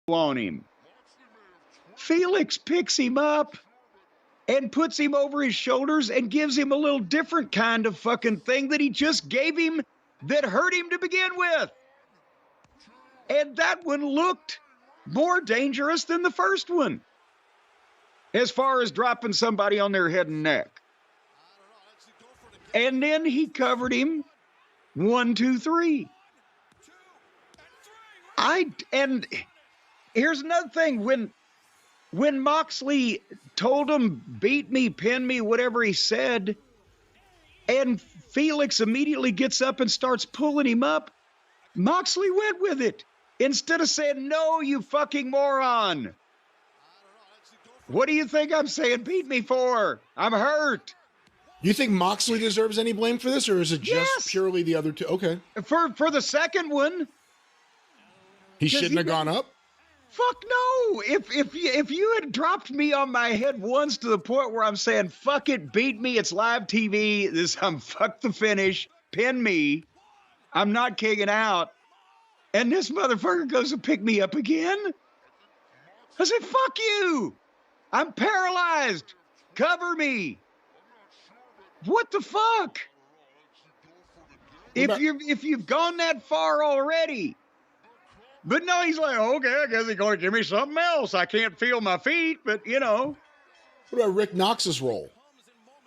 on him. Felix picks him up and puts him over his shoulders and gives him a little different kind of fucking thing that he just gave him that hurt him to begin with. And that one looked more dangerous than the first one, as far as dropping somebody on their head and neck. And then he covered him 1, 2, 3. And here's another thing. When Moxley told him, beat me, pin me, whatever he said, and Felix immediately gets up and starts pulling him up, Moxley went with it instead of saying, no, you fucking moron. What do you think I'm saying beat me for? I'm hurt. You think Moxley deserves any blame for this, or is it just purely the other two? Okay. For the second one. He shouldn't have gone up? Fuck no. If you had dropped me on my head once to the point where I'm saying, fuck it, beat me, it's live TV, fuck the finish, pin me, I'm not kicking out, and this motherfucker goes to pick me up again, I said, fuck you. I'm paralyzed. Cover me. What the fuck? If you've gone that far already. But no, he's like, okay, I guess he's going to give me something else. I can't feel my feet, but you know. What about Rick Knox's role?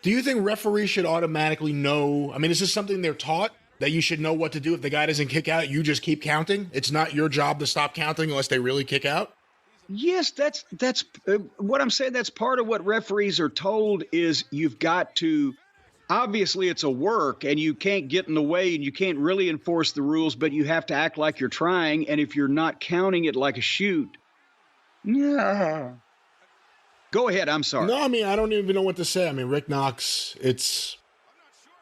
Do you think referees should automatically know? I mean, is this something they're taught, that you should know what to do if the guy doesn't kick out? You just keep counting? It's not your job to stop counting unless they really kick out? Yes, that's what I'm saying. That's part of what referees are told is you've got to. Obviously, it's a work, and you can't get in the way, and you can't really enforce the rules, but you have to act like you're trying, and if you're not counting it like a shoot. Yeah. Go ahead, I'm sorry. No, I mean, I don't even know what to say. I mean, Rick Knox, it's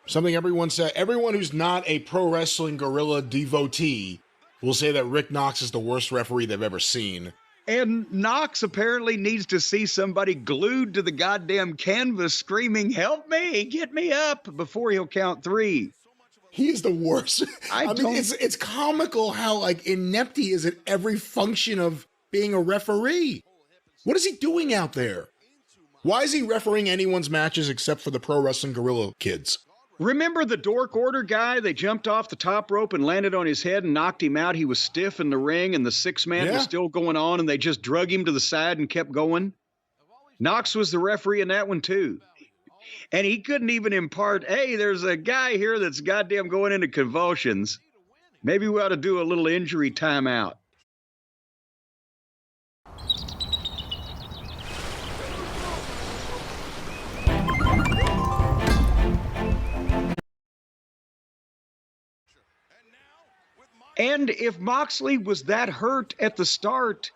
something everyone said. Everyone who's not a pro wrestling gorilla devotee will say that Rick Knox is the worst referee they've ever seen. And Knox apparently needs to see somebody glued to the goddamn canvas screaming, help me, get me up, before he'll count 3. He is the worst. I mean, it's comical how, like, inept he is at every function of being a referee. What is he doing out there? Why is he refereeing anyone's matches except for the Pro Wrestling Gorilla kids? Remember the Dork Order guy? They jumped off the top rope and landed on his head and knocked him out. He was stiff in the ring, and the 6-man was still going on, and they just drug him to the side and kept going. Knox was the referee in that one, too. And he couldn't even impart, hey, there's a guy here that's goddamn going into convulsions. Maybe we ought to do a little injury timeout. And if Moxley was that hurt at the start,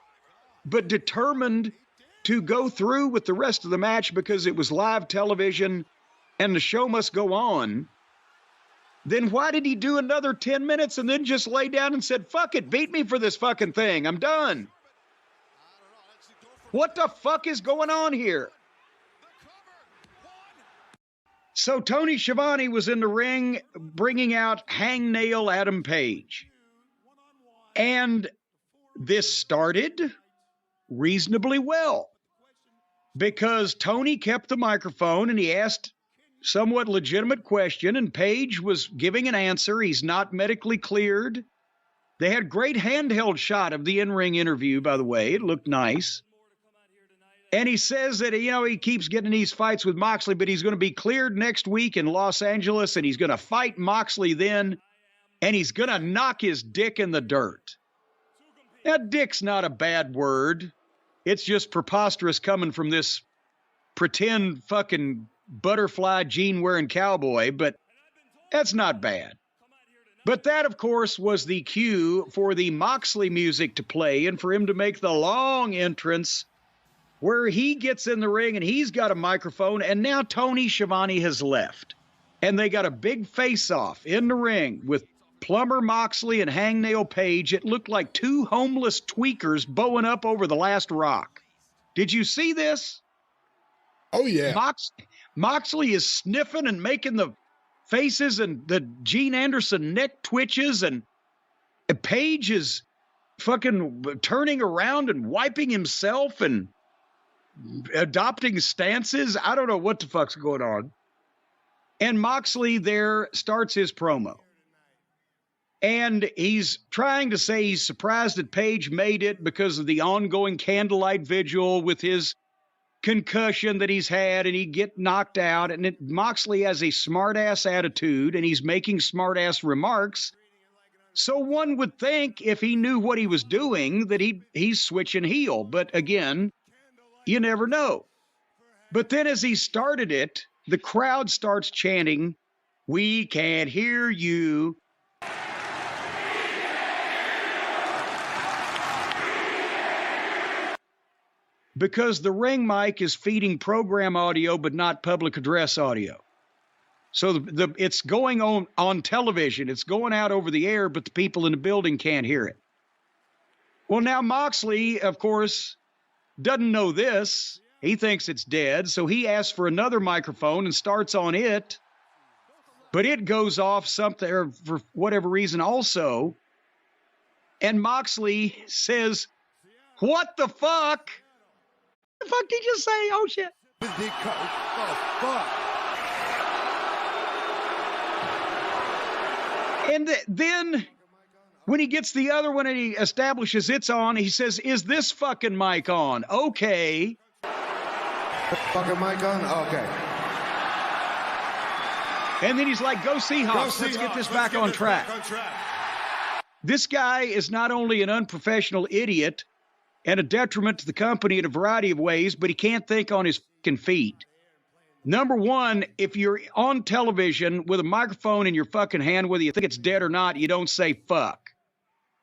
but determined to go through with the rest of the match because it was live television and the show must go on, then why did he do another 10 minutes and then just lay down and said, fuck it, beat me for this fucking thing, I'm done? What the fuck is going on here? So Tony Schiavone was in the ring bringing out Hangnail Adam Page. And this started reasonably well because Tony kept the microphone and he asked somewhat legitimate question, and Page was giving an answer. He's not medically cleared. They had great handheld shot of the in-ring interview, by the way. It looked nice. And he says that, you know, he keeps getting these fights with Moxley, but he's going to be cleared next week in Los Angeles, and he's going to fight Moxley then. And he's going to knock his dick in the dirt. Now, dick's not a bad word. It's just preposterous coming from this pretend fucking butterfly jean-wearing cowboy, but that's not bad. But that, of course, was the cue for the Moxley music to play and for him to make the long entrance where he gets in the ring and he's got a microphone, and now Tony Schiavone has left. And they got a big face-off in the ring with Plumber Moxley and Hangnail Page. It looked like two homeless tweakers bowing up over the last rock. Did you see this? Oh, yeah. Moxley is sniffing and making the faces and the Gene Anderson neck twitches, and Page is fucking turning around and wiping himself and adopting stances. I don't know what the fuck's going on. And Moxley there starts his promo. And he's trying to say he's surprised that Page made it because of the ongoing candlelight vigil with his concussion that he's had, and he'd get knocked out. And Moxley has a smart-ass attitude, and he's making smart-ass remarks. So one would think if he knew what he was doing that he's switching heel. But again, you never know. But then as he started it, the crowd starts chanting, "We can't hear you." Because the ring mic is feeding program audio, but not public address audio. So it's going on television. It's going out over the air, but the people in the building can't hear it. Well, now Moxley, of course, doesn't know this. He thinks it's dead, so he asks for another microphone and starts on it. But it goes off something, or for whatever reason also. And Moxley says, "What the fuck? What the fuck did you say? Oh, shit." Oh, fuck. And then when he gets the other one and he establishes it's on, he says, "Is this fucking mic on?" Okay. Fucking mic on? Okay. And then he's like, "Go Seahawks. Let's get this back on track." This guy is not only an unprofessional idiot and a detriment to the company in a variety of ways, but he can't think on his fucking feet. Number one, if you're on television with a microphone in your fucking hand, whether you think it's dead or not, you don't say fuck.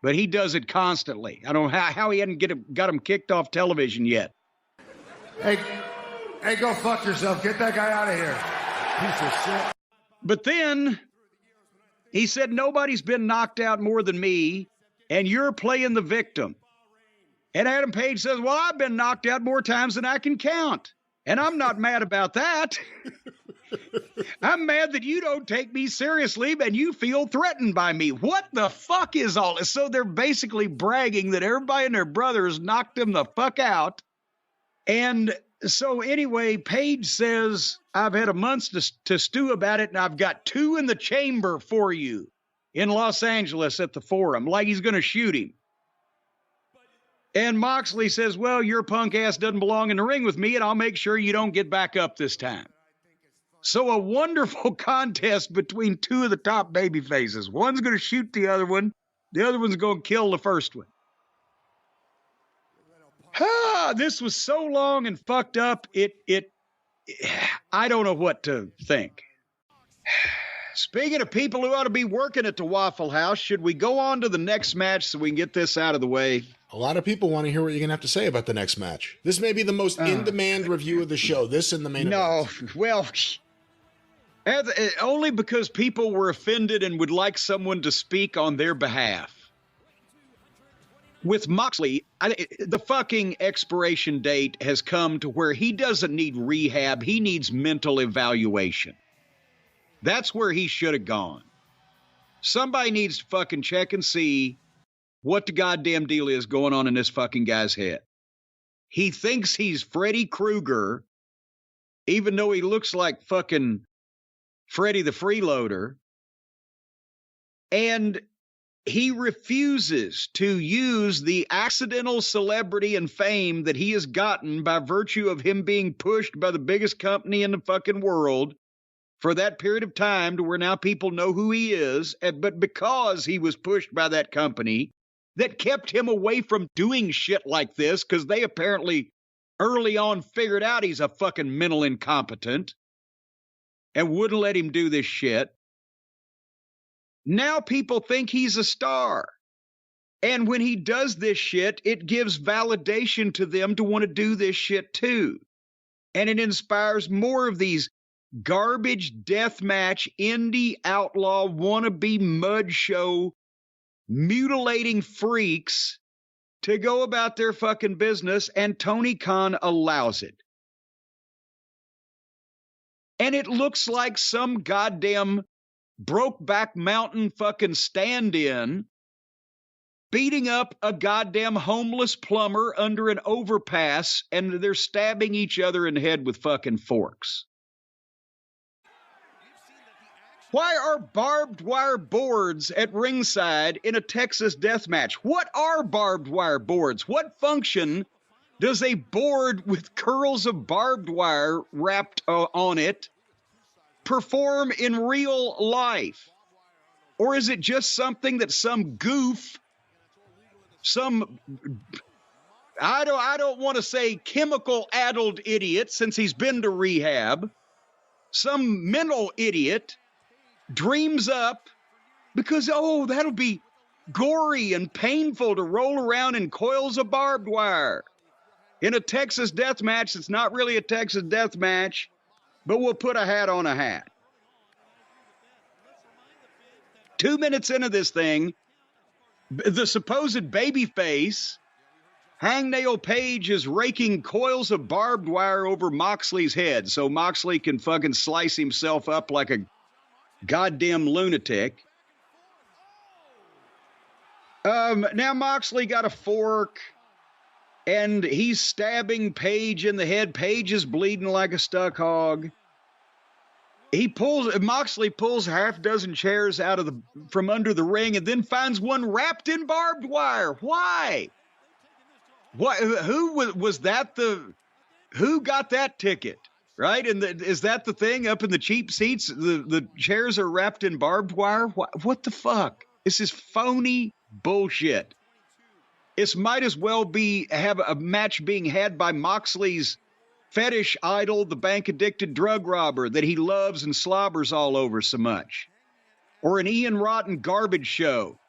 But he does it constantly. I don't know how he hadn't got him kicked off television yet. Hey, go fuck yourself. Get that guy out of here. Piece of shit. But then he said, "Nobody's been knocked out more than me, and you're playing the victim." And Adam Page says, "Well, I've been knocked out more times than I can count. And I'm not mad about that. I'm mad that you don't take me seriously and you feel threatened by me." What the fuck is all this? So they're basically bragging that everybody and their brothers knocked them the fuck out. And so anyway, Page says, "I've had a month to stew about it, and I've got 2 in the chamber for you in Los Angeles at the Forum," like he's going to shoot him. And Moxley says, "Well, your punk ass doesn't belong in the ring with me, and I'll make sure you don't get back up this time." So a wonderful contest between 2 of the top baby faces. One's going to shoot the other one. The other one's going to kill the first one. This was so long and fucked up. I don't know what to think. Speaking of people who ought to be working at the Waffle House, should we go on to the next match so we can get this out of the way? A lot of people want to hear what you're going to have to say about the next match. This may be the most in-demand review of the show. This and the main event. Well, only because people were offended and would like someone to speak on their behalf. With Moxley, the fucking expiration date has come to where he doesn't need rehab. He needs mental evaluation. That's where he should have gone. Somebody needs to fucking check and see what the goddamn deal is going on in this fucking guy's head. He thinks he's Freddy Krueger, even though he looks like fucking Freddy the Freeloader. And he refuses to use the accidental celebrity and fame that he has gotten by virtue of him being pushed by the biggest company in the fucking world for that period of time to where now people know who he is. But because he was pushed by that company that kept him away from doing shit like this, because they apparently early on figured out he's a fucking mental incompetent and wouldn't let him do this shit. Now people think he's a star. And when he does this shit, it gives validation to them to want to do this shit too. And it inspires more of these garbage deathmatch, indie outlaw, wannabe mud show, mutilating freaks to go about their fucking business, and Tony Khan allows it. And it looks like some goddamn Brokeback Mountain fucking stand-in beating up a goddamn homeless plumber under an overpass, and they're stabbing each other in the head with fucking forks. Why are barbed wire boards at ringside in a Texas death match? What are barbed wire boards? What function does a board with curls of barbed wire wrapped on it perform in real life? Or is it just something that some goof, I don't want to say chemical-addled idiot, since he's been to rehab, some mental idiot dreams up because, oh, that'll be gory and painful to roll around in coils of barbed wire in a Texas death match. It's not really a Texas death match, but we'll put a hat on a hat. 2 minutes into this thing, the supposed babyface Hangnail Page is raking coils of barbed wire over Moxley's head so Moxley can fucking slice himself up like a goddamn lunatic. Now Moxley got a fork and he's stabbing Page in the head. Page is bleeding like a stuck hog. Moxley pulls half dozen chairs out from under the ring and then finds one wrapped in barbed wire. Why? What? Who was that? Who got that ticket? Right? And is that the thing up in the cheap seats? The chairs are wrapped in barbed wire. What the fuck? This is phony bullshit. This might as well have a match being had by Moxley's fetish idol, the bank-addicted drug robber that he loves and slobbers all over so much. Or an Ian Rotten garbage show,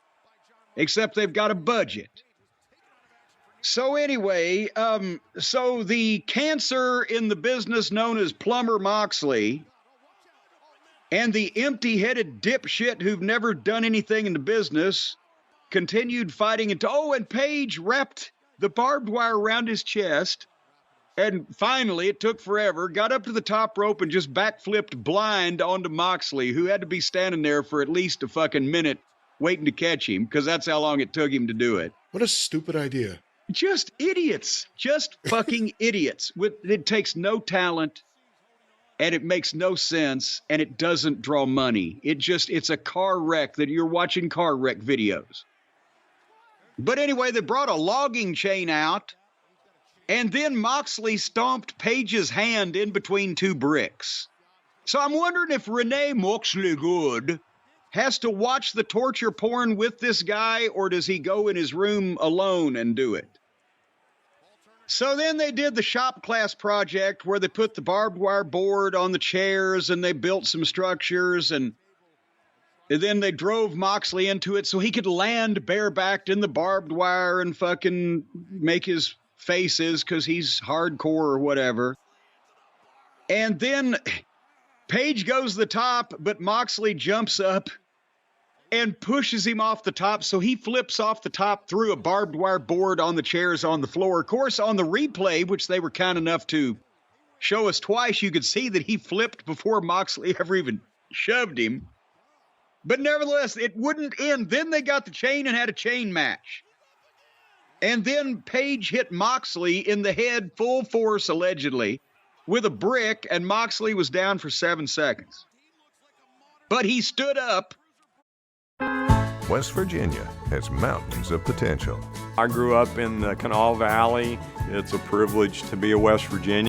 except they've got a budget. So anyway, so the cancer in the business known as Plumber Moxley and the empty-headed dipshit who've never done anything in the business continued fighting and Page wrapped the barbed wire around his chest. And finally, it took forever, got up to the top rope and just backflipped blind onto Moxley, who had to be standing there for at least a fucking minute waiting to catch him, because that's how long it took him to do it. What a stupid idea. Just idiots. Just fucking idiots. It takes no talent, and it makes no sense, and it doesn't draw money. It's a car wreck that you're watching car wreck videos. But anyway, they brought a logging chain out, and then Moxley stomped Page's hand in between two bricks. So I'm wondering if Renee Moxley Good has to watch the torture porn with this guy, or does he go in his room alone and do it? So then they did the shop class project where they put the barbed wire board on the chairs and they built some structures, and then they drove Moxley into it so he could land barebacked in the barbed wire and fucking make his faces because he's hardcore or whatever. And then Page goes to the top, but Moxley jumps up and pushes him off the top, so he flips off the top through a barbed wire board on the chairs on the floor. Of course, on the replay, which they were kind enough to show us twice, you could see that he flipped before Moxley ever even shoved him. But nevertheless, it wouldn't end. Then they got the chain and had a chain match. And then Page hit Moxley in the head full force, allegedly, with a brick, and Moxley was down for 7 seconds. But he stood up. West Virginia has mountains of potential. I grew up in the Kanawha Valley. It's a privilege to be a West Virginian.